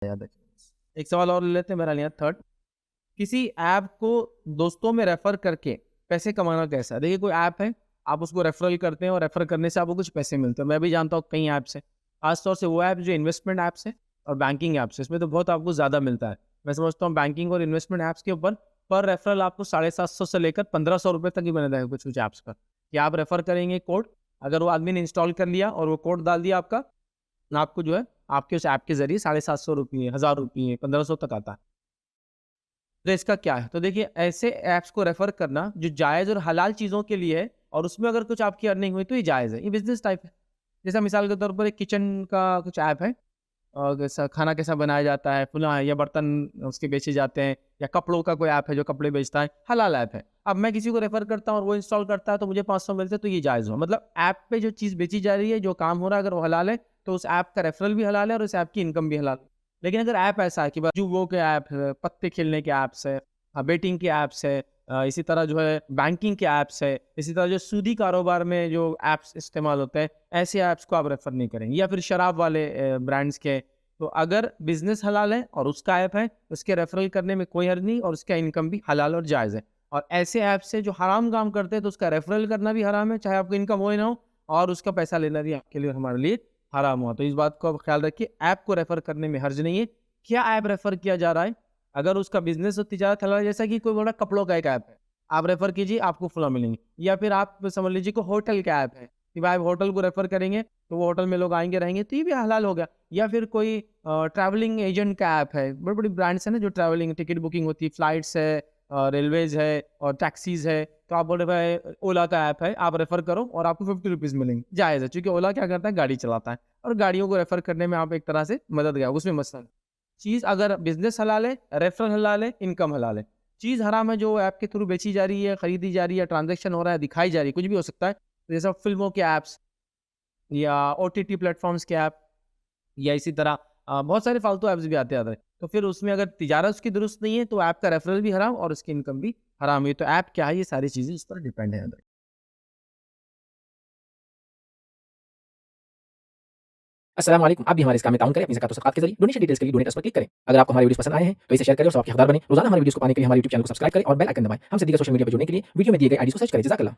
याद रखिए। एक सवाल और ले लेते हैं, मेरा लिया थर्ड। किसी ऐप को दोस्तों में रेफर करके पैसे कमाना कैसा है? देखिए, कोई ऐप है, आप उसको रेफरल करते हैं और रेफर करने से आपको कुछ पैसे मिलते हैं। मैं भी जानता हूँ कई ऐप्स हैं, खासतौर से वो ऐप जो इन्वेस्टमेंट ऐप्स है और बैंकिंग ऐप्स है, इसमें तो बहुत आपको ज़्यादा मिलता है। मैं समझता हूँ बैंकिंग और इन्वेस्टमेंट ऐप्स के ऊपर पर रेफरल आपको 750 से लेकर 1500 रुपये तक ही बने रहेगा कुछ कुछ ऐप्स पर, कि आप रेफर करेंगे कोड, अगर वो आदमी ने इंस्टॉल कर लिया और वो कोड डाल दिया आपका, आपको जो है आपके उस ऐप के ज़रिए 750 रुपये, 1000 रुपये, 1500 तक आता है। तो इसका क्या है? तो देखिए, ऐसे ऐप्स को रेफ़र करना जो जायज़ और हलाल चीज़ों के लिए है और उसमें अगर कुछ आपकी अर्निंग हुई तो ये जायज़ है, ये बिज़नेस टाइप है। जैसे मिसाल के तौर पर एक किचन का कुछ ऐप है, और कैसा खाना कैसा बनाया जाता है, पुनः या बर्तन उसके बेचे जाते हैं, या कपड़ों का कोई ऐप है जो कपड़े बेचता है, हलाल ऐप है। अब मैं किसी को रेफ़र करता हूँ और वो इंस्टॉल करता है तो मुझे 500 मिलते हैं, तो ये जायज़ हुआ। मतलब ऐप पे जो चीज़ बेची जा रही है, जो काम हो रहा है, अगर वो हलाल है, तो उस ऐप का रेफ़रल भी हलाल है और उस ऐप की इनकम भी हलाल है। लेकिन अगर ऐप ऐसा है कि बस जुओ के ऐप है, पत्ते खेलने के ऐप्स है, बेटिंग के ऐप्स है, इसी तरह जो है बैंकिंग के ऐप्स है, इसी तरह जो सूदी कारोबार में जो ऐप्स इस्तेमाल होते हैं, ऐसे ऐप्स को आप रेफ़र नहीं करेंगे, या फिर शराब वाले ब्रांड्स के। तो अगर बिज़नेस हलाल है और उसका ऐप है, उसके रेफ़रल करने में कोई हर्ज नहीं और उसका इनकम भी हलाल और जायज़ है। और ऐसे ऐप से जो हराम काम करते हैं, तो उसका रेफ़रल करना भी हराम है, चाहे आपको इनकम हो या ना हो, और उसका पैसा लेना भी आपके लिए और हमारे लिए हराम हुआ। तो इस बात को आप ख़्याल रखिए, ऐप को रेफ़र करने में हर्ज नहीं है। क्या ऐप रेफ़र किया जा रहा है? अगर उसका बिज़नेस और तिजारत हलाल है, जैसा कि कोई बोला कपड़ों का एक ऐप है, आप रेफ़र कीजिए, आपको फलाँ मिलेंगे। या फिर आप समझ लीजिए कोई होटल का ऐप है, कि भाई आप होटल को रेफ़र करेंगे, तो वो होटल में लोग आएँगे, रहेंगे, तो ये भी हलाल हो गया। या फिर कोई ट्रैवलिंग एजेंट का ऐप है, बड़ी-बड़ी ब्रांड्स हैं ना जो ट्रैवलिंग टिकट बुकिंग होती है, फ्लाइट्स है, रेलवेज़ है और टैक्सीज़ है, तो आप बोल रहे भाई ओला का ऐप है, आप रेफ़र करो और आपको 50 रुपीज़ मिलेंगे, जायज़ है, क्योंकि ओला क्या करता है, गाड़ी चलाता है और गाड़ियों को रेफ़र करने में आप एक तरह से मददगार, उसमें मसला नहीं। चीज़ अगर बिज़नेस हलाल है, रेफ़रल हलाल है, इनकम हलाल है। चीज़ हराम है जो ऐप के थ्रू बेची जा रही है, खरीदी जा रही है, ट्रांज़ैक्शन हो रहा है, दिखाई जा रही है, कुछ भी हो सकता है। जैसे फ़िल्मों के ऐप्स या ओटीटी प्लेटफ़ॉर्म्स के ऐप, या इसी तरह बहुत सारे फ़ालतू ऐप्स भी आते हैं। तो फिर उसमें अगर तिजारत उसकी दुरुस्त नहीं है, तो ऐप का रेफ़रल भी हराम और उसकी इनकम भी हराम हुई। तो ऐप क्या है, ये सारी चीज़ें इस पर डिपेंड है। अस्सलाम वालेकुम। आप भी हमारे इस काम में ताउन करें अपनी ज़कात और सदक़ात के ज़रिए। डोनेशन डिटेल्स के लिए डोनेट अस पर क्लिक करें। अगर आपको हमारे वीडियोज़ पसंद आए हैं तो इसे शेयर करें और सबके हक़दार बनें। रोज़ाना हमारे वीडियोज़ को पाने के लिए हमारे यूट्यूब चैनल को सब्सक्राइब करें और बेल आइकन दबाएँ। हमसे दीगर सोशल मीडिया पर जुड़ने के लिए वीडियो में दिए गए आईडीज़ को सर्च करें। जज़ाकल्लाह।